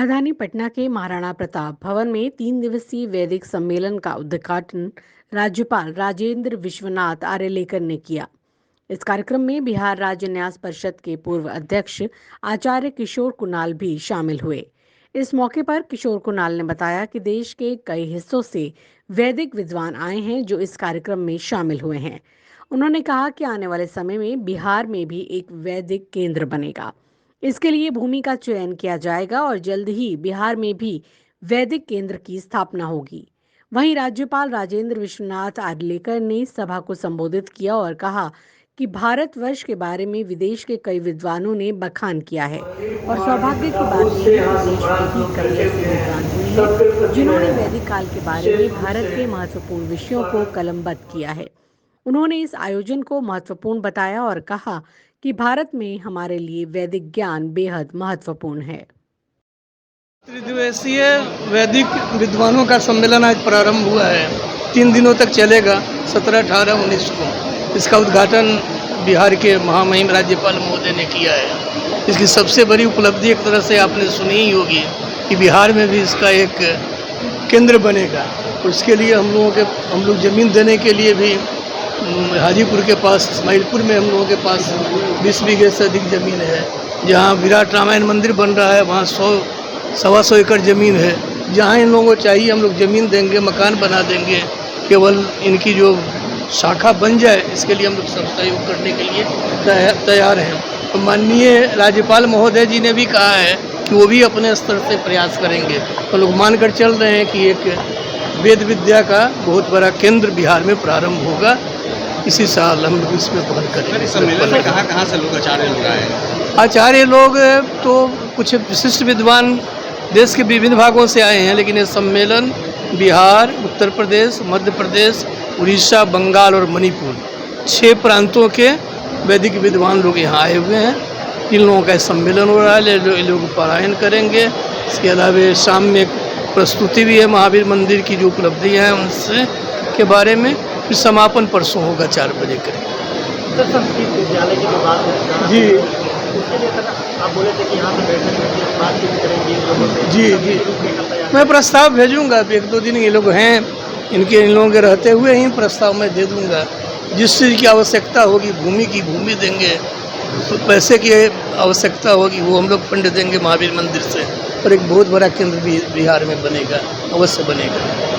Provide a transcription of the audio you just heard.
राजधानी पटना के महाराणा प्रताप भवन में 3 दिवसीय वैदिक सम्मेलन का उद्घाटन राज्यपाल राजेंद्र विश्वनाथ आर्यलेकर ने किया। इस कार्यक्रम में बिहार राज्य न्यास परिषद के पूर्व अध्यक्ष आचार्य किशोर कुणाल भी शामिल हुए। इस मौके पर किशोर कुणाल ने बताया कि देश के कई हिस्सों से वैदिक विद्वान आए हैं जो इस कार्यक्रम में शामिल हुए हैं। उन्होंने कहा कि आने वाले समय में बिहार में भी एक वैदिक केंद्र बनेगा। इसके लिए भूमि का चयन किया जाएगा और जल्द ही बिहार में भी वैदिक केंद्र की स्थापना होगी। वहीं राज्यपाल राजेंद्र विश्वनाथ आर्यलेकर ने सभा को संबोधित किया और कहा कि भारतवर्ष के बारे में विदेश के कई विद्वानों ने बखान किया है और सौभाग्य की बात यह है कि देश में भी कई ऐसे विद्वान हुए हैं जिन्होंने वैदिक काल के बारे में भारत के महत्वपूर्ण विषयों को कलमबद्ध किया है। उन्होंने इस आयोजन को महत्वपूर्ण बताया और कहा कि भारत में हमारे लिए वैदिक ज्ञान बेहद महत्वपूर्ण है। त्रिदिवसीय वैदिक विद्वानों का सम्मेलन आज प्रारंभ हुआ है। 3 दिनों तक चलेगा, 17, 18, 19 को। इसका उद्घाटन बिहार के महामहिम राज्यपाल महोदय ने किया है। इसकी सबसे बड़ी उपलब्धि एक तरह से आपने सुनी ही होगी कि बिहार में भी इसका एक केंद्र बनेगा। और इसके लिए हम लोग ज़मीन देने के लिए भी हाजीपुर के पास इस्माइलपुर में हम लोगों के पास 20 बीघे से अधिक ज़मीन है। जहाँ विराट रामायण मंदिर बन रहा है वहाँ 100-125 एकड़ ज़मीन है। जहाँ इन लोगों को चाहिए हम लोग ज़मीन देंगे, मकान बना देंगे। केवल इनकी जो शाखा बन जाए इसके लिए हम लोग सब सहयोग करने के लिए तैयार हैं। तो माननीय राज्यपाल महोदय जी ने भी कहा है कि वो भी अपने स्तर से प्रयास करेंगे। तो लोग मानकर चल रहे हैं कि एक वेद विद्या का बहुत बड़ा केंद्र बिहार में प्रारंभ होगा। इसी साल हम लोग इसमें पहल करेंगे। सम्मेलन में कहाँ से लोग आचार्य लोग आए? आचार्य लोग तो कुछ विशिष्ट विद्वान देश के विभिन्न भागों से आए हैं, लेकिन ये सम्मेलन बिहार, उत्तर प्रदेश, मध्य प्रदेश, उड़ीसा, बंगाल और मणिपुर 6 प्रांतों के वैदिक विद्वान लोग यहाँ आए हुए हैं। इन लोगों का सम्मेलन हो रहा है। ये लोग पारायण करेंगे। इसके अलावा शाम में एक प्रस्तुति भी है महावीर मंदिर की जो उपलब्धियाँ हैं उनसे के बारे में। फिर समापन परसों होगा 4 बजे करीब। सर, संस्कृत विद्यालय की जो बात है जी, उसके लिए सर आप बोले थे कि यहाँ पे बैठक में बातचीत करेंगे लोगों से। जी। मैं प्रस्ताव भेजूंगा। 1-2 दिन ये लोग हैं, इन लोगों के रहते हुए ही प्रस्ताव मैं दे दूंगा। जिस चीज़ की आवश्यकता होगी, भूमि की भूमि देंगे, तो पैसे की आवश्यकता होगी वो हम लोग फंड देंगे महावीर मंदिर से। और एक बहुत बड़ा केंद्र भी बिहार में बनेगा, अवश्य बनेगा।